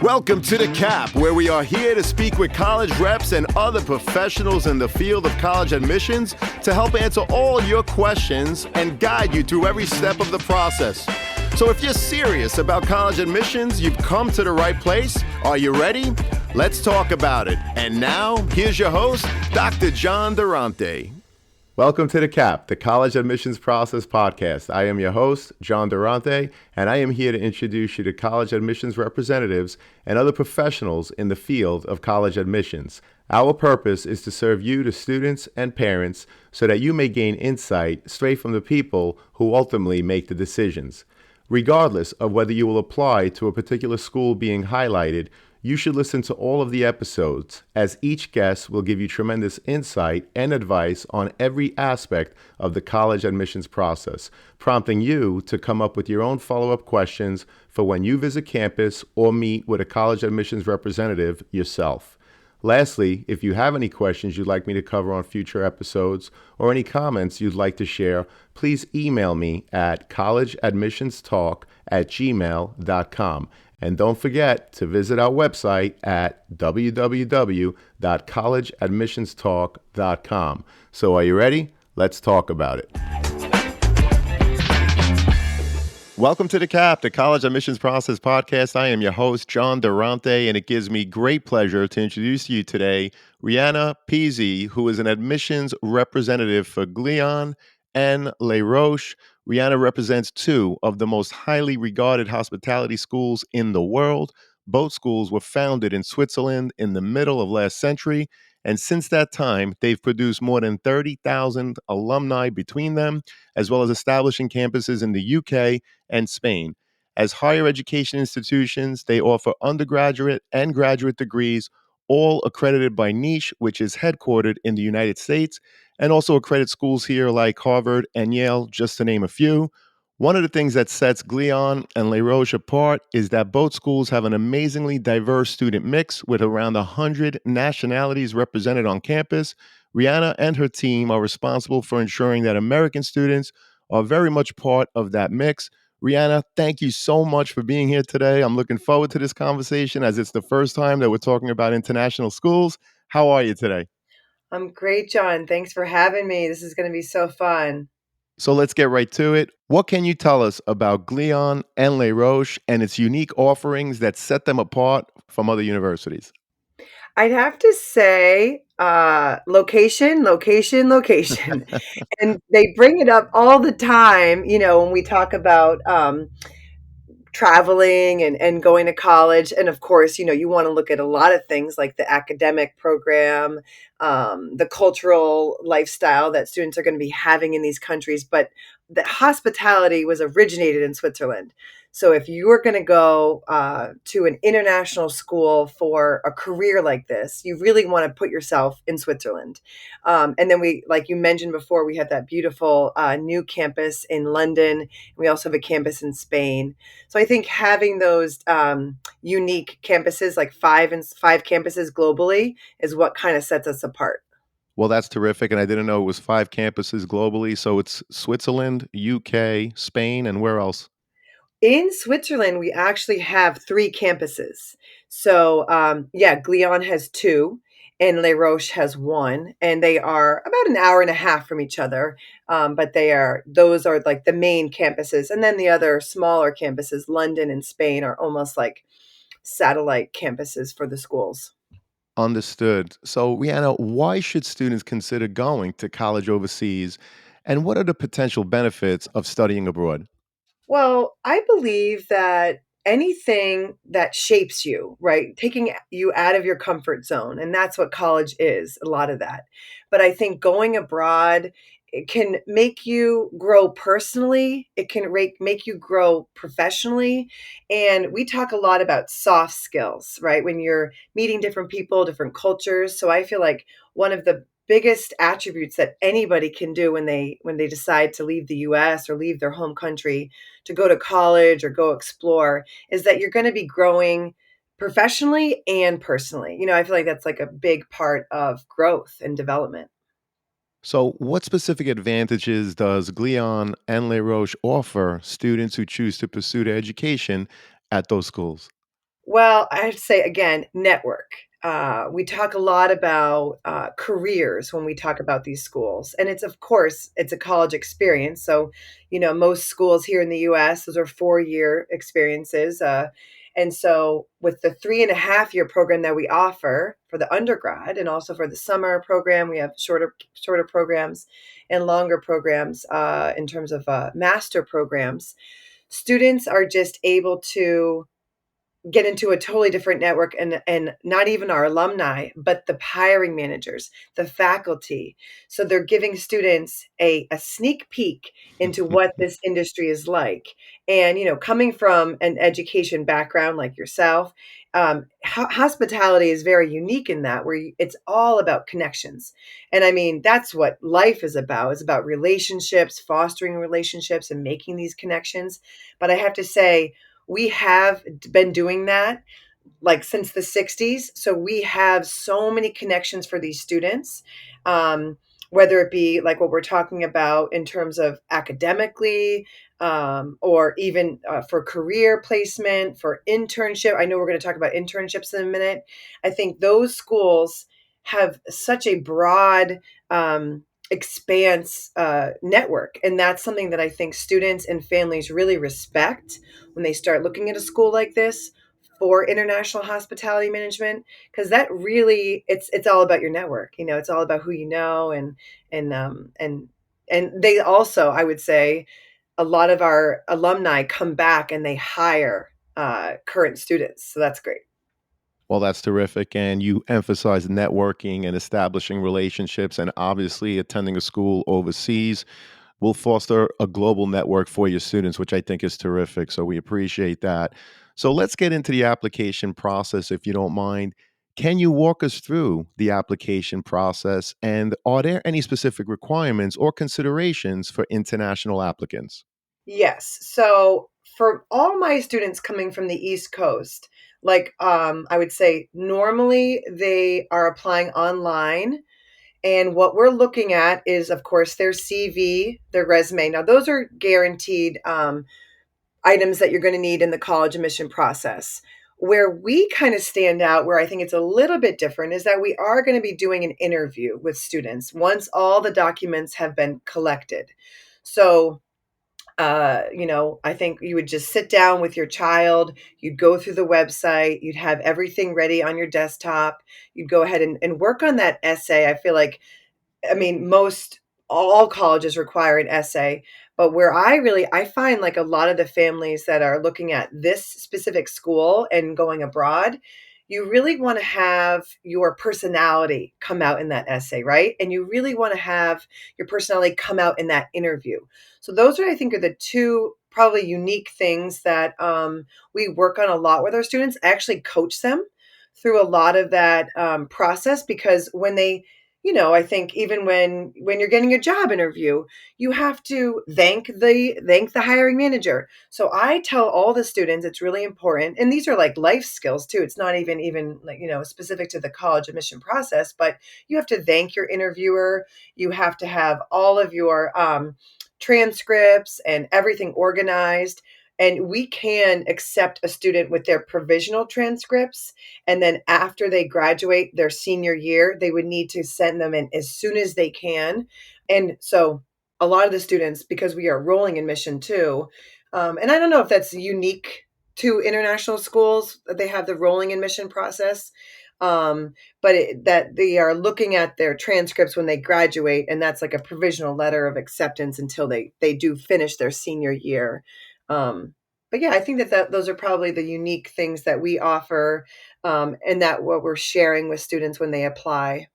Welcome to The Cap, where we are here to speak with college reps and other professionals in the field of college admissions to help answer all your questions and guide you through every step of the process. So if you're serious about college admissions, you've come to the right place. Are you ready? Let's talk about it. And now, here's your host, Dr. John Durante. Welcome to The Cap, the College Admissions Process Podcast. I am your host, John Durante, and I am here to introduce you to college admissions representatives and other professionals in the field of college admissions. Our purpose is to serve you, the students and parents, so that you may gain insight straight from the people who ultimately make the decisions. Regardless of whether you will apply to a particular school being highlighted, you should listen to all of the episodes, as each guest will give you tremendous insight and advice on every aspect of the college admissions process, prompting you to come up with your own follow-up questions for when you visit campus or meet with a college admissions representative yourself. Lastly, if you have any questions you'd like me to cover on future episodes or any comments you'd like to share, please email me at collegeadmissionstalk@gmail.com. And don't forget to visit our website at www.collegeadmissionstalk.com. So are you ready? Let's talk about it. Welcome to The Cap, the College Admissions Process Podcast. I am your host, John Durante, and it gives me great pleasure to introduce to you today Riana Pizzi, who is an admissions representative for Glion and Les Roches. Riana represents two of the most highly regarded hospitality schools in the world. Both schools were founded in Switzerland in the middle of last century, and since that time, they've produced more than 30,000 alumni between them, as well as establishing campuses in the UK and Spain. As higher education institutions, they offer undergraduate and graduate degrees, all accredited by Niche, which is headquartered in the United States, and also accredit schools here like Harvard and Yale, just to name a few. One of the things that sets Glion and Les Roches apart is that both schools have an amazingly diverse student mix with around 100 nationalities represented on campus. Riana and her team are responsible for ensuring that American students are very much part of that mix. Riana, thank you so much for being here today. I'm looking forward to this conversation as it's the first time that we're talking about international schools. How are you today? I'm great, John. Thanks for having me. This is going to be so fun. So let's get right to it. What can you tell us about Glion and Les Roches and its unique offerings that set them apart from other universities? I'd have to say location, location, location. And they bring it up all the time, when we talk about traveling and going to college. And of course, you want to look at a lot of things like the academic program, the cultural lifestyle that students are going to be having in these countries. But the hospitality was originated in Switzerland. So if you were going to go to an international school for a career like this, you really want to put yourself in Switzerland. And then like you mentioned before, we have that beautiful new campus in London. We also have a campus in Spain. So I think having those unique campuses, like five campuses globally, is what kind of sets us apart. Well, that's terrific. And I didn't know it was 5 campuses globally. So it's Switzerland, UK, Spain, and where else? In Switzerland, we actually have 3 campuses. So, Glion has 2 and Les Roches has 1, and they are about an hour and a half from each other. But those are like the main campuses. And then the other smaller campuses, London and Spain, are almost like satellite campuses for the schools. Understood. So, Rihanna, why should students consider going to college overseas? And what are the potential benefits of studying abroad? Well, I believe that anything that shapes you, right? Taking you out of your comfort zone, and that's what college is, a lot of that. But I think going abroad, it can make you grow personally, it can make you grow professionally. And we talk a lot about soft skills, right? When you're meeting different people, different cultures. So I feel like one of the biggest attributes that anybody can do when they decide to leave the US or leave their home country to go to college or go explore is that you're going to be growing professionally and personally. I feel like that's like a big part of growth and development. So, what specific advantages does Glion and Les Roches offer students who choose to pursue their education at those schools? Well, I'd say again, network. We talk a lot about careers when we talk about these schools, and it's of course it's a college experience. So, most schools here in the U.S. those are 4-year experiences, and so with the 3.5-year program that we offer for the undergrad, and also for the summer program, we have shorter programs and longer programs in terms of master programs. Students are just able to get into a totally different network, and not even our alumni, but the hiring managers, the faculty. So they're giving students a sneak peek into what this industry is like. And coming from an education background like yourself, hospitality is very unique in that where it's all about connections. And I mean, that's what life is about. It's about relationships, fostering relationships, and making these connections. But I have to say, we have been doing that like since the 60s. So we have so many connections for these students, whether it be like what we're talking about in terms of academically, or even for career placement, for internship. I know we're going to talk about internships in a minute. I think those schools have such a broad expanse network. And that's something that I think students and families really respect when they start looking at a school like this for international hospitality management, because that really it's all about your network. It's all about who you know. And and they also, I would say, a lot of our alumni come back and they hire current students, so that's great. Well, that's terrific. And you emphasize networking and establishing relationships, and obviously attending a school overseas will foster a global network for your students, which I think is terrific. So we appreciate that. So let's get into the application process, if you don't mind. Can you walk us through the application process? And are there any specific requirements or considerations for international applicants? Yes. So for all my students coming from the East Coast, like I would say normally they are applying online. And what we're looking at is, of course, their CV, their resume. Now, those are guaranteed items that you're going to need in the college admission process. Where we kind of stand out, where I think it's a little bit different, is that we are going to be doing an interview with students once all the documents have been collected. So, I think you would just sit down with your child, you'd go through the website, you'd have everything ready on your desktop, you'd go ahead and work on that essay. I feel like, I mean, most all colleges require an essay, but where I find like a lot of the families that are looking at this specific school and going abroad, you really want to have your personality come out in that essay, right? And you really want to have your personality come out in that interview. So those are, I think, are the two probably unique things that we work on a lot with our students. I actually coach them through a lot of that process, because when they, I think even when you're getting a job interview, you have to thank the hiring manager. So I tell all the students it's really important, and these are like life skills too. It's not even like, specific to the college admission process, but you have to thank your interviewer. You have to have all of your transcripts and everything organized. And we can accept a student with their provisional transcripts, and then after they graduate their senior year, they would need to send them in as soon as they can. And so a lot of the students, because we are rolling admission too, and I don't know if that's unique to international schools, that they have the rolling admission process, but that they are looking at their transcripts when they graduate, and that's like a provisional letter of acceptance until they do finish their senior year. But yeah, I think that those are probably the unique things that we offer, and that what we're sharing with students when they apply.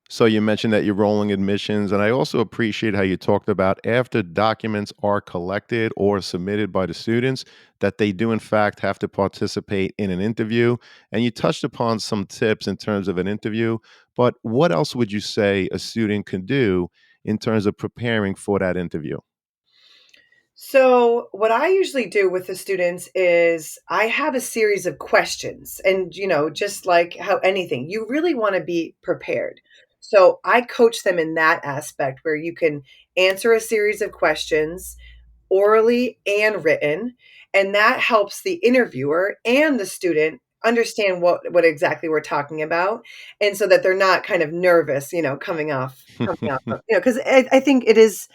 So you mentioned that you're rolling admissions, and I also appreciate how you talked about after documents are collected or submitted by the students, that they do in fact have to participate in an interview. And you touched upon some tips in terms of an interview, but what else would you say a student can do in terms of preparing for that interview? So, what I usually do with the students is I have a series of questions. And, just like how anything, you really want to be prepared. So, I coach them in that aspect where you can answer a series of questions orally and written. And that helps the interviewer and the student understand what exactly we're talking about, and so that they're not kind of nervous, coming off of, because I think it is,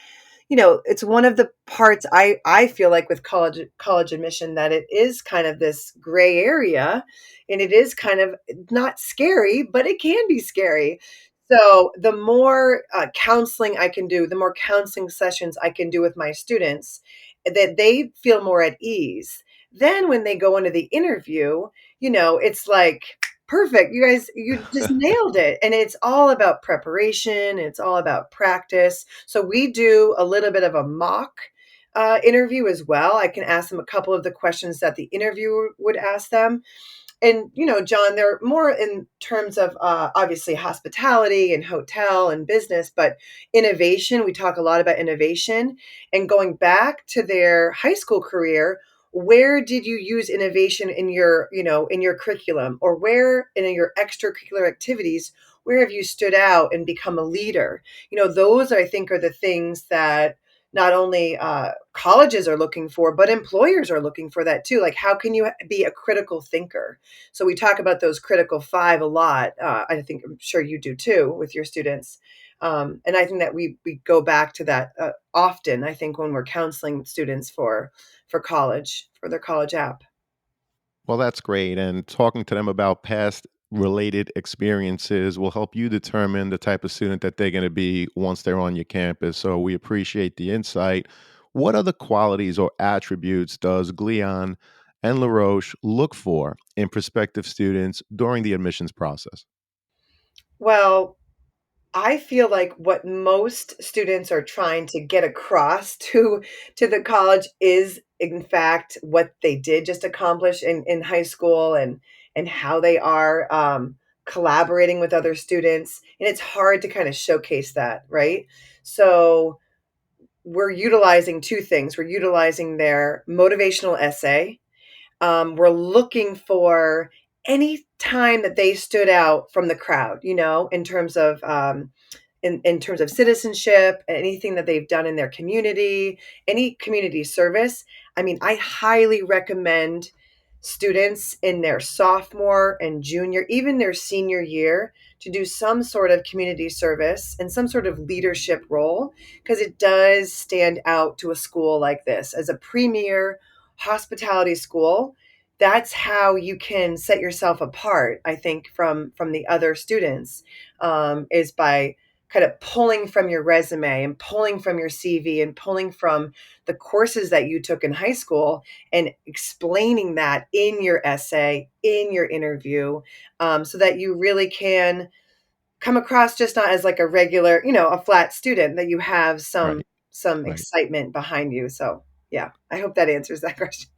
it's one of the parts I feel like with college admission, that it is kind of this gray area, and it is kind of not scary, but it can be scary. So the more counseling I can do, the more counseling sessions I can do with my students, that they feel more at ease. Then when they go into the interview, it's like, perfect. You guys, you just nailed it. And it's all about preparation. It's all about practice. So we do a little bit of a mock interview as well. I can ask them a couple of the questions that the interviewer would ask them. And John, they're more in terms of obviously hospitality and hotel and business, but innovation. We talk a lot about innovation, and going back to their high school career. Where did you use innovation in your curriculum, or where in your extracurricular activities? Where have you stood out and become a leader? Those, I think, are the things that not only colleges are looking for, but employers are looking for that too. Like, how can you be a critical thinker? So we talk about those critical five a lot. I'm sure you do too with your students. And I think that we go back to that often, I think, when we're counseling students for college, for their college app. Well, that's great. And talking to them about past related experiences will help you determine the type of student that they're going to be once they're on your campus. So we appreciate the insight. What other qualities or attributes does Glion and La Roche look for in prospective students during the admissions process? Well, I feel like what most students are trying to get across to the college is, in fact, what they did just accomplish in high school, and how they are collaborating with other students. And it's hard to kind of showcase that, right? So we're utilizing two things. We're utilizing their motivational essay. We're looking for any time that they stood out from the crowd, in terms of citizenship, anything that they've done in their community, any community service. I mean, I highly recommend students in their sophomore and junior, even their senior year, to do some sort of community service and some sort of leadership role, because it does stand out to a school like this as a premier hospitality school. That's how you can set yourself apart, I think, from the other students, is by kind of pulling from your resume and pulling from your CV and pulling from the courses that you took in high school, and explaining that in your essay, in your interview, so that you really can come across just not as like a regular, a flat student, that you have some Right, some right. excitement behind you. So yeah, I hope that answers that question.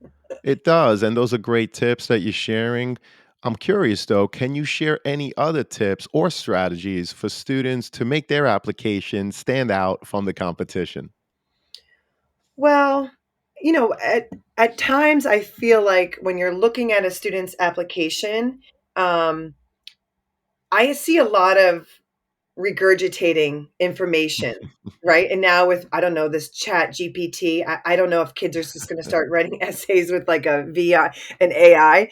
It does. And those are great tips that you're sharing. I'm curious though, can you share any other tips or strategies for students to make their application stand out from the competition? Well, at times I feel like when you're looking at a student's application, um, I see a lot of regurgitating information, right? And now with, I don't know, this chat GPT, I don't know if kids are just going to start writing essays with like a VI, an AI.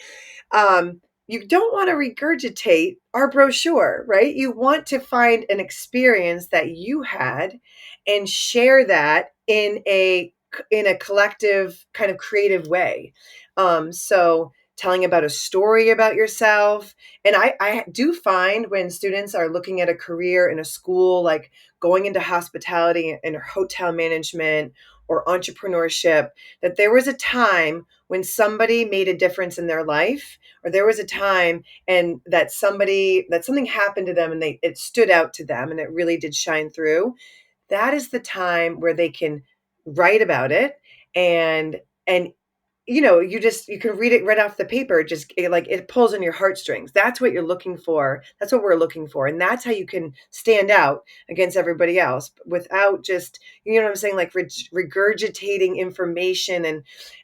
You don't want to regurgitate our brochure, right? You want to find an experience that you had and share that in a collective kind of creative way. So telling about a story about yourself. And I do find when students are looking at a career in a school, like going into hospitality and hotel management or entrepreneurship, that there was a time when somebody made a difference in their life, or there was a time and that something happened to them, and it stood out to them, and it really did shine through. That is the time where they can write about it, and you can read it right off the paper. Like, it pulls on your heartstrings. That's what you're looking for. That's what we're looking for. And that's how you can stand out against everybody else without just, you know what I'm saying? Like regurgitating information. And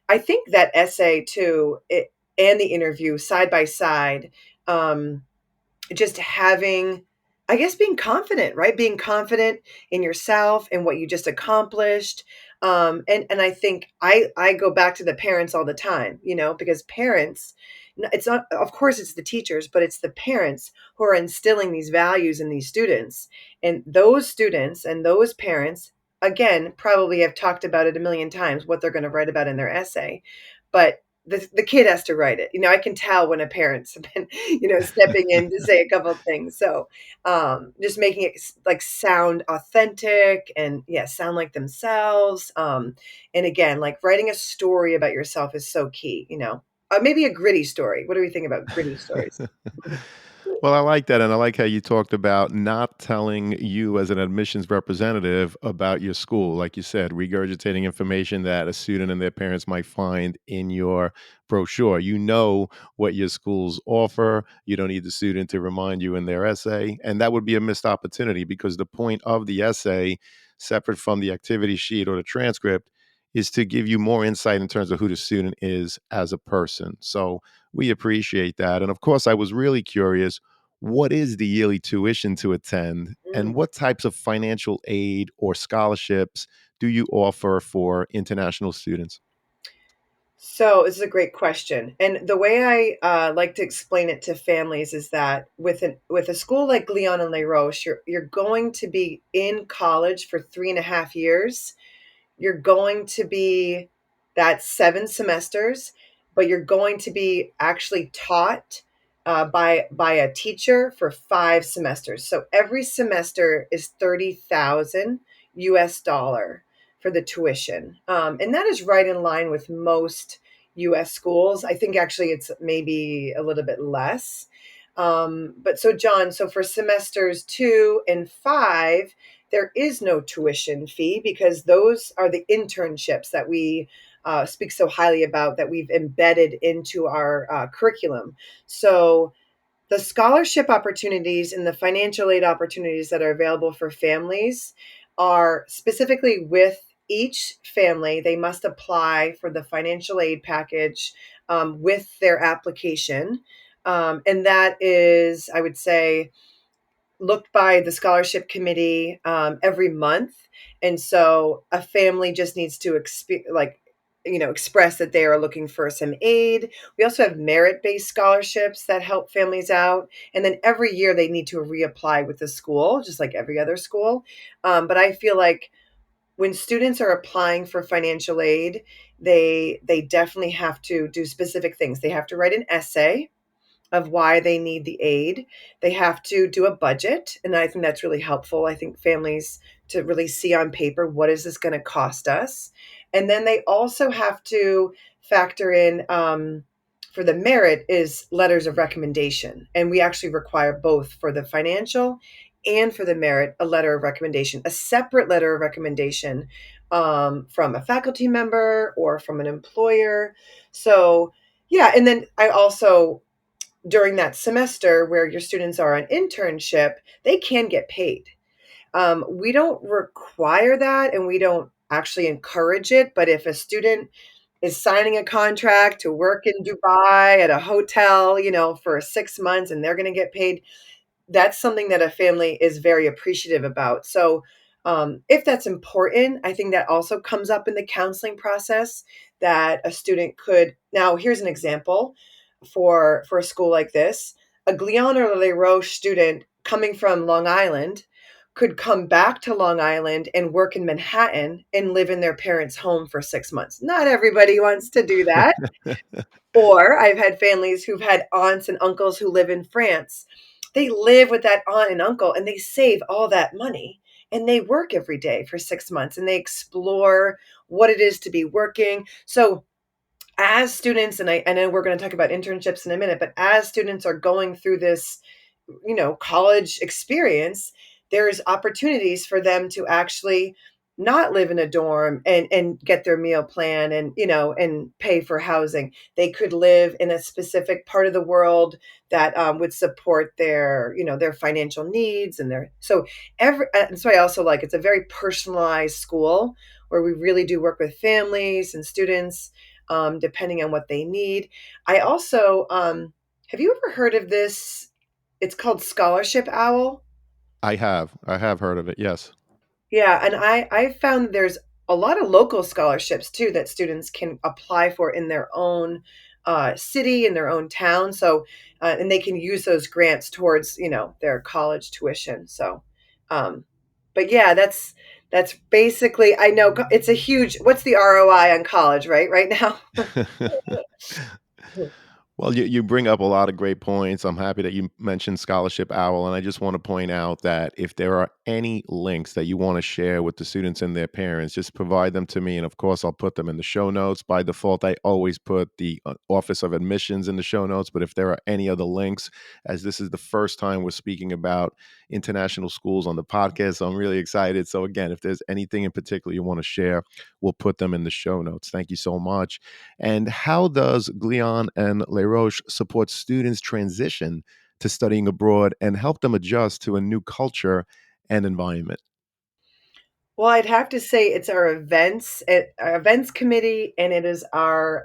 I think that essay too, and the interview side by side, um, just having, I guess, being confident, right? Being confident in yourself and what you just accomplished. And I think I go back to the parents all the time, because parents, it's not, of course, it's the teachers, but it's the parents who are instilling these values in these students. And those students and those parents, again, probably have talked about it a million times, what they're going to write about in their essay. But the kid has to write it. I can tell when a parent's been, stepping in to say a couple of things. So just making it like sound authentic and yeah, sound like themselves. And again, like writing a story about yourself is so key, maybe a gritty story. What do we think about gritty stories? Well, I like that, and I like how you talked about not telling you as an admissions representative about your school. Like you said, regurgitating information that a student and their parents might find in your brochure. You know what your schools offer. You don't need the student to remind you in their essay, and that would be a missed opportunity because the point of the essay, separate from the activity sheet or the transcript, is to give you more insight in terms of who the student is as a person. So we appreciate that. And of course, I was really curious, what is the yearly tuition to attend, and Mm. what types of financial aid or scholarships do you offer for international students? So this is a great question, and the way I like to explain it to families is that with a school like Glion and Les Roches, you're going to be in college for 3.5 years. You're going to be That's 7 semesters, but you're going to be actually taught by a teacher for 5 semesters. So every semester is 30,000 US dollar for the tuition. And that is right in line with most US schools. I think actually it's maybe a little bit less. But so John, so for semesters 2 and 5, there is no tuition fee because those are the internships that we speak so highly about, that we've embedded into our curriculum. So the scholarship opportunities and the financial aid opportunities that are available for families are specifically with each family. They must apply for the financial aid package with their application. And that is, I would say, looked by the scholarship committee every month. And so a family just needs to express that they are looking for some aid. We also have merit-based scholarships that help families out. And then every year they need to reapply with the school, just like every other school. But I feel like when students are applying for financial aid, they definitely have to do specific things. They have to write an essay of why they need the aid. They have to do a budget, and I think that's really helpful. I think families to really see on paper, what is this going to cost us? And then they also have to factor in, for the merit, is letters of recommendation. And we actually require both for the financial and for the merit, a letter of recommendation, a separate letter of recommendation from a faculty member or from an employer. So, yeah. And then I also, during that semester where your students are on internship, they can get paid. We don't require that and we don't actually encourage it. But if a student is signing a contract to work in Dubai at a hotel, for 6 months and they're going to get paid, that's something that a family is very appreciative about. So, if that's important, I think that also comes up in the counseling process, that a student could. Now, here's an example for a school like this: a Glion or Les Roche student coming from Long Island could come back to Long Island and work in Manhattan and live in their parents' home for 6 months. Not everybody wants to do that. Or I've had families who've had aunts and uncles who live in France. They live with that aunt and uncle and they save all that money and they work every day for 6 months and they explore what it is to be working. So, as students, and I know we're going to talk about internships in a minute, but as students are going through this, college experience, there's opportunities for them to actually not live in a dorm and get their meal plan and and pay for housing. They could live in a specific part of the world that would support their their financial needs and their so every and so I also like, it's a very personalized school where we really do work with families and students depending on what they need. I also have you ever heard of this? It's called Scholarship Owl. I have heard of it. Yes. Yeah, and I found there's a lot of local scholarships too that students can apply for in their own city, in their own town. So, and they can use those grants towards, their college tuition. So, um, but yeah, that's basically. I know it's a huge. What's the ROI on college, right? Right now. Well, you bring up a lot of great points. I'm happy that you mentioned Scholarship Owl. And I just want to point out that if there are any links that you want to share with the students and their parents, just provide them to me. And of course, I'll put them in the show notes. By default, I always put the Office of Admissions in the show notes. But if there are any other links, as this is the first time we're speaking about international schools on the podcast, so I'm really excited. So, again, if there's anything in particular you want to share, we'll put them in the show notes. Thank you so much. And how does Glion and Les Roches support students' transition to studying abroad and help them adjust to a new culture and environment? Well, I'd have to say it's our events committee, and it is our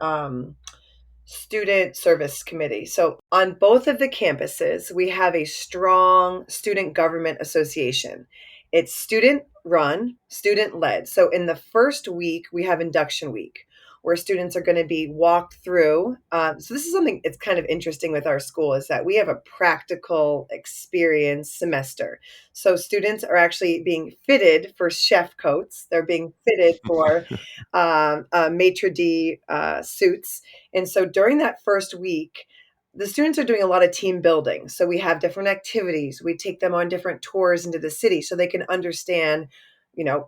student service committee. So, on both of the campuses, we have a strong student government association. It's student run, student led. So, in the first week, we have induction week where students are going to be walked through. So, this is something it's kind of interesting with our school is that we have a practical experience semester. So, students are actually being fitted for chef coats, they're being fitted for maitre d' suits, and so during that first week, the students are doing a lot of team building. So we have different activities. We take them on different tours into the city so they can understand,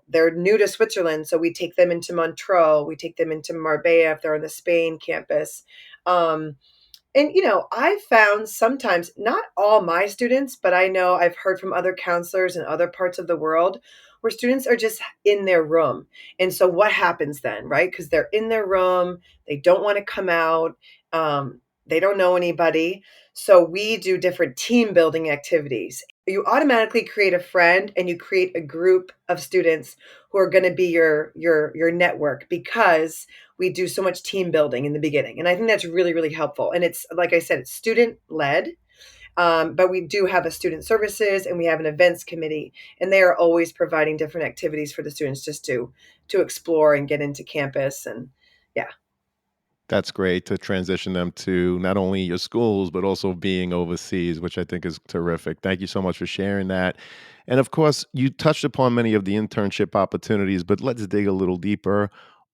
they're new to Switzerland. So we take them into Montreux, we take them into Marbella if they're on the Spain campus. Um, and, I found sometimes, not all my students, but I know I've heard from other counselors in other parts of the world where students are just in their room. And so what happens then, right? Because they're in their room, they don't want to come out, they don't know anybody. So we do different team building activities. You automatically create a friend and you create a group of students who are going to be your network because we do so much team building in the beginning. And I think that's really, really helpful. And it's, like I said, it's student led. But we do have a student services and we have an events committee, and they are always providing different activities for the students just to explore and get into campus. And yeah. That's great to transition them to not only your schools, but also being overseas, which I think is terrific. Thank you so much for sharing that. And of course, you touched upon many of the internship opportunities, but let's dig a little deeper.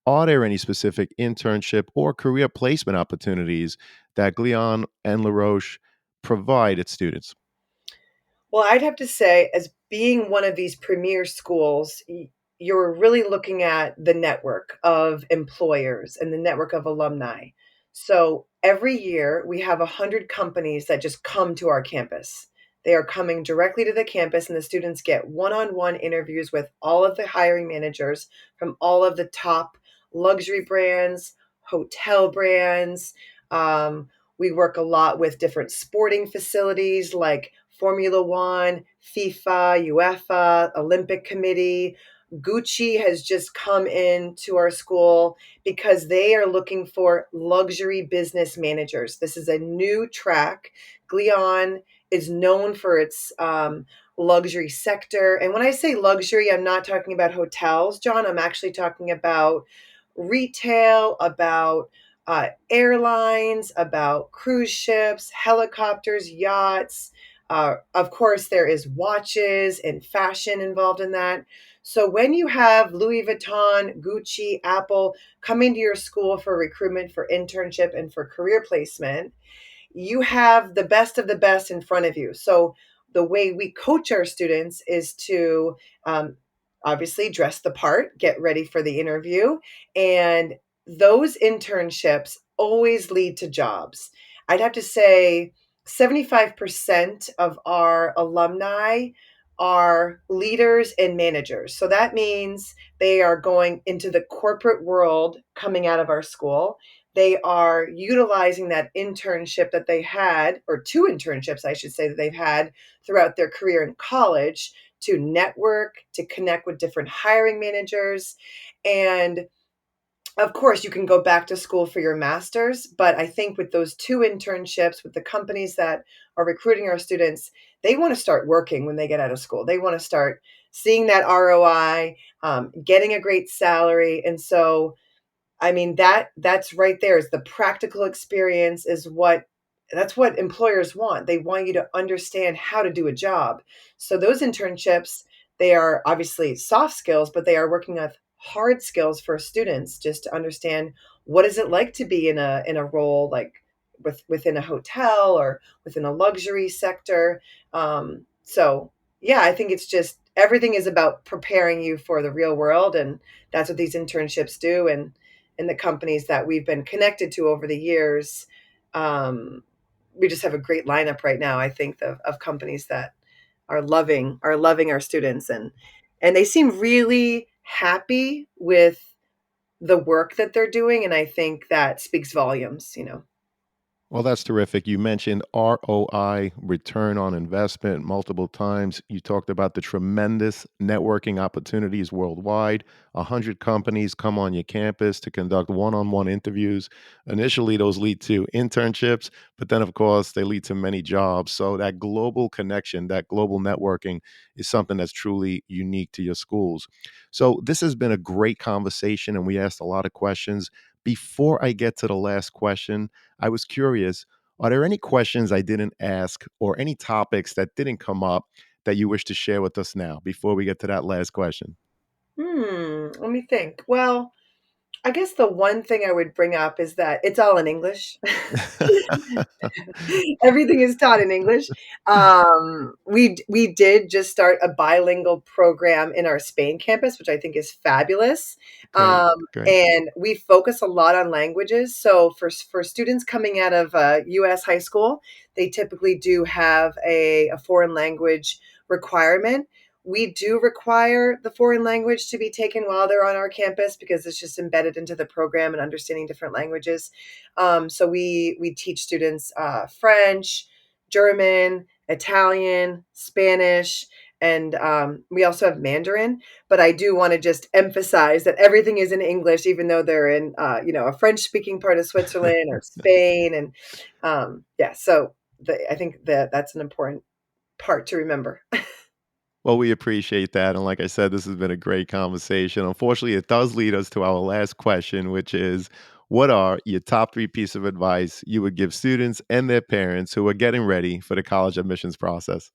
Are there any specific internship or career placement opportunities that Glion and La Roche provide its students? Well, I'd have to say, as being one of these premier schools, you're really looking at the network of employers and the network of alumni. So every year we have 100 companies that just come to our campus. They are coming directly to the campus, and the students get one on one interviews with all of the hiring managers from all of the top luxury brands, hotel brands. Um, we work a lot with different sporting facilities like Formula One, FIFA, UEFA, Olympic Committee. Gucci has just come into our school because they are looking for luxury business managers. This is a new track. Glion is known for its luxury sector. And when I say luxury, I'm not talking about hotels, John. I'm actually talking about retail, about airlines, about cruise ships, helicopters, yachts. Of course, there is watches and fashion involved in that. So when you have Louis Vuitton, Gucci, Apple coming to your school for recruitment, for internship, and for career placement, you have the best of the best in front of you. So the way we coach our students is to obviously dress the part, get ready for the interview, and those internships always lead to jobs. I'd have to say 75% of our alumni are leaders and managers. So that means they are going into the corporate world coming out of our school. They are utilizing that internship that they had, or two internships, I should say, that they've had throughout their career in college to network, to connect with different hiring managers. And of course, you can go back to school for your master's, but I think with those two internships with the companies that are recruiting our students, they want to start working when they get out of school. They want to start seeing that ROI, getting a great salary. And so, I mean, that's right there is the practical experience is that's what employers want. They want you to understand how to do a job. So those internships, they are obviously soft skills, but they are working with hard skills for students just to understand what is it like to be in a role like within a hotel or within a luxury sector. So yeah, I think it's just everything is about preparing you for the real world, and that's what these internships do. And the companies that we've been connected to over the years, we just have a great lineup right now. I think of companies that are loving our students, and they seem really happy with the work that they're doing, and I think that speaks volumes. Well, that's terrific. You mentioned ROI, return on investment, multiple times. You talked about the tremendous networking opportunities worldwide. 100 companies come on your campus to conduct one-on-one interviews. Initially, those lead to internships, but then, of course, they lead to many jobs. So that global connection, that global networking is something that's truly unique to your schools. So this has been a great conversation, and we asked a lot of questions. Before I get to the last question, I was curious, are there any questions I didn't ask or any topics that didn't come up that you wish to share with us now before we get to that last question? Let me think. Well, I guess the one thing I would bring up is that it's all in English. Everything is taught in English. We did just start a bilingual program in our Spain campus, which I think is fabulous. Great, great. And we focus a lot on languages. So for students coming out of U.S. high school, they typically do have a foreign language requirement. We do require the foreign language to be taken while they're on our campus because it's just embedded into the program and understanding different languages. So we teach students French, German, Italian, Spanish, and we also have Mandarin. But I do want to just emphasize that everything is in English, even though they're in a French-speaking part of Switzerland or Spain, and yeah. So I think that's an important part to remember. Well, we appreciate that. And like I said, this has been a great conversation. Unfortunately, it does lead us to our last question, which is what are your top three pieces of advice you would give students and their parents who are getting ready for the college admissions process?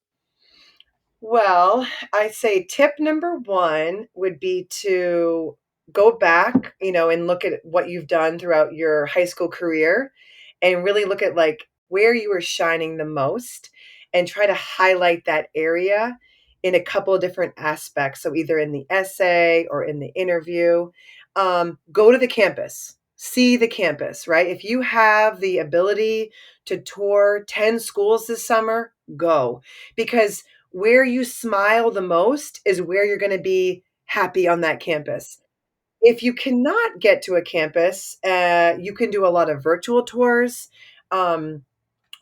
Well, I say tip number one would be to go back, and look at what you've done throughout your high school career and really look at like where you were shining the most and try to highlight that area in a couple of different aspects. So either in the essay or in the interview. Go to the campus, see the campus, right? If you have the ability to tour 10 schools this summer, go because where you smile the most is where you're going to be happy on that campus. If you cannot get to a campus, you can do a lot of virtual tours. Um,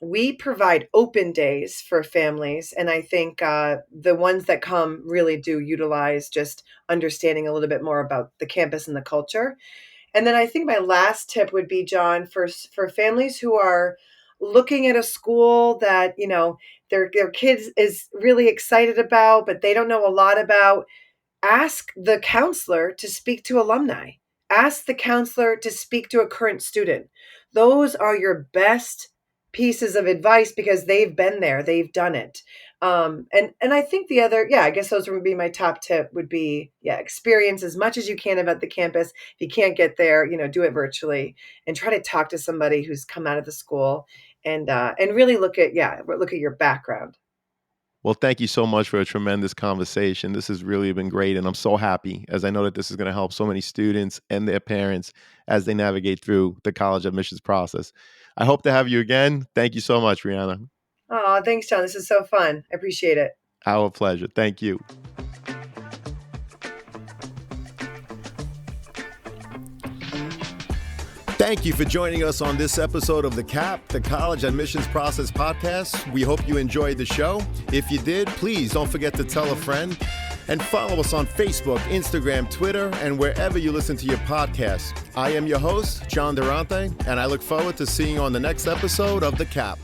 we provide open days for families, and I think the ones that come really do utilize just understanding a little bit more about the campus and the culture. And then I think my last tip would be, John, for families who are looking at a school that their kids is really excited about, but they don't know a lot about. Ask the counselor to speak to alumni. Ask the counselor to speak to a current student. Those are your best pieces of advice because they've been there, they've done it. And I think the other, yeah, I guess those would be my top tip would be, yeah, experience as much as you can about the campus. If you can't get there, do it virtually and try to talk to somebody who's come out of the school and really look at your background. Well, thank you so much for a tremendous conversation. This has really been great. And I'm so happy as I know that this is going to help so many students and their parents as they navigate through the college admissions process. I hope to have you again. Thank you so much, Rihanna. Oh, thanks, John. This is so fun. I appreciate it. Our pleasure. Thank you. Thank you for joining us on this episode of The CAP, the College Admissions Process Podcast. We hope you enjoyed the show. If you did, please don't forget to tell a friend and follow us on Facebook, Instagram, Twitter, and wherever you listen to your podcasts. I am your host, John Durante, and I look forward to seeing you on the next episode of The CAP.